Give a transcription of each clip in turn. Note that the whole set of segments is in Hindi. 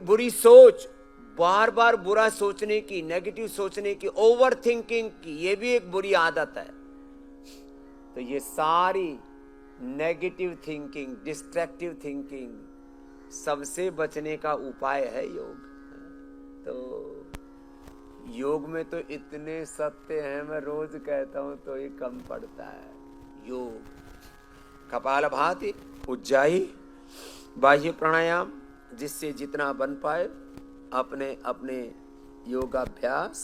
बुरी सोच, बार बार बुरा सोचने की, नेगेटिव सोचने की, ओवर थिंकिंग की, ये भी एक बुरी आदत है। तो ये सारी नेगेटिव थिंकिंग, डिस्ट्रैक्टिव थिंकिंग, सबसे बचने का उपाय है योग। तो योग में तो इतने सत्य हैं, मैं रोज कहता हूं तो ये कम पड़ता है। योग, कपालभाति, उज्जाई, बाह्य प्राणायाम, जिससे जितना बन पाए अपने अपने योगाभ्यास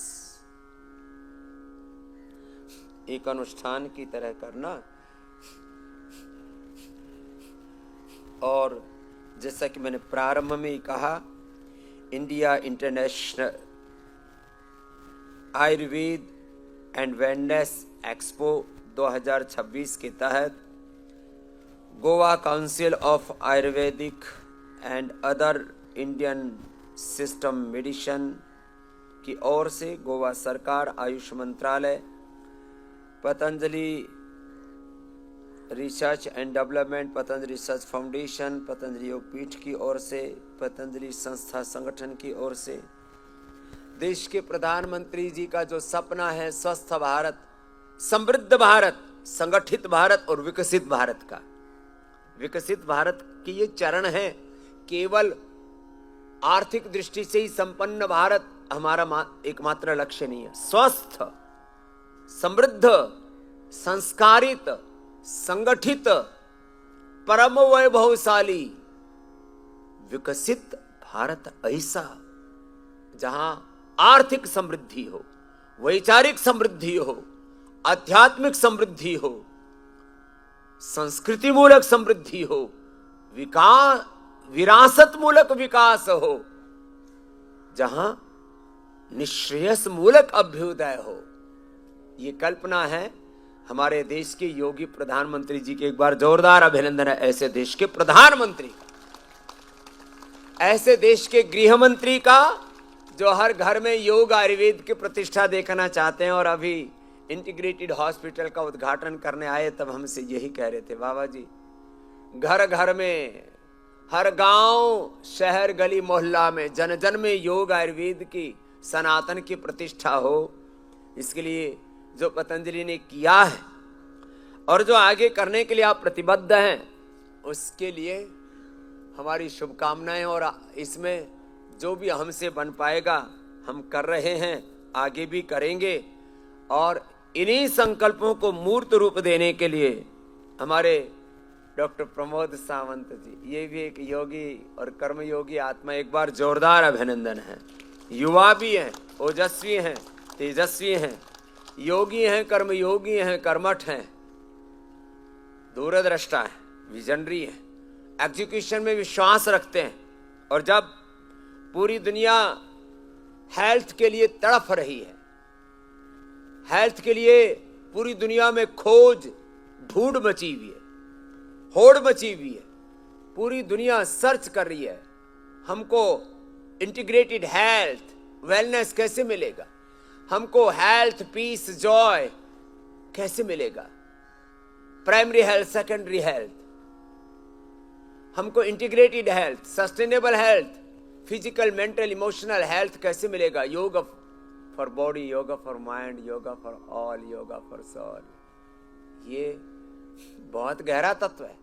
एक अनुष्ठान की तरह करना। और जैसा कि मैंने प्रारंभ में ही कहा, India international Ayurveda and wellness expo 2026 के तहत Goa council of Ayurvedic and other Indian system medicine की ओर से गोवा सरकार, आयुष मंत्रालय, Patanjali research and development, Patanjali research foundation, Patanjali Yogpeeth की ओर से, पतंजलि संस्था संगठन की ओर से, देश के प्रधानमंत्री जी का जो सपना है स्वस्थ भारत, समृद्ध भारत, संगठित भारत और विकसित भारत का, विकसित भारत के ये चरण है। केवल आर्थिक दृष्टि से ही संपन्न भारत हमारा एकमात्र लक्ष्य नहीं है। स्वस्थ, समृद्ध, संस्कारित, संगठित, परम वैभवशाली, विकसित भारत ऐसा जहां आर्थिक समृद्धि हो, वैचारिक समृद्धि हो, आध्यात्मिक समृद्धि हो, संस्कृति मूलक समृद्धि हो, विकास, विरासत मूलक विकास हो, जहां निश्रेयस मूलक अभ्युदय हो। ये कल्पना है हमारे देश के योगी प्रधानमंत्री जी के। एक बार जोरदार अभिनंदन है ऐसे देश के प्रधानमंत्री का, ऐसे देश के गृह मंत्री का, जो हर घर में योग आयुर्वेद की प्रतिष्ठा देखना चाहते हैं। और अभी इंटीग्रेटेड हॉस्पिटल का उद्घाटन करने आए तब हमसे यही कह रहे थे, बाबा जी घर घर में, हर गांव, शहर, गली, मोहल्ला में, जन जन में योग आयुर्वेद की, सनातन की प्रतिष्ठा हो। इसके लिए जो पतंजलि ने किया है और जो आगे करने के लिए आप प्रतिबद्ध हैं, उसके लिए हमारी शुभकामनाएं। और इसमें जो भी हमसे बन पाएगा हम कर रहे हैं, आगे भी करेंगे। और इन्हीं संकल्पों को मूर्त रूप देने के लिए हमारे डॉक्टर प्रमोद सावंत जी, ये भी एक योगी और कर्मयोगी आत्मा, एक बार जोरदार अभिनंदन है। युवा भी हैं, ओजस्वी हैं, तेजस्वी हैं, योगी हैं, कर्मयोगी हैं, कर्मठ हैं, दूरदृष्टा है, विजनरी है, एग्जीक्यूशन में विश्वास रखते हैं। और जब पूरी दुनिया हेल्थ के लिए तड़फ रही है, हेल्थ के लिए पूरी दुनिया में खोज, ढूंढ मची हुई है, होड़ मची हुई है, पूरी दुनिया सर्च कर रही है, हमको इंटीग्रेटेड हेल्थ, वेलनेस कैसे मिलेगा, हमको हेल्थ, पीस, जॉय कैसे मिलेगा, प्राइमरी हेल्थ, सेकेंडरी हेल्थ, हमको integrated health, sustainable health, physical, mental, emotional health कैसे मिलेगा। Yoga for body, yoga for mind, yoga for all, yoga for soul. ये बहुत गहरा तत्व है।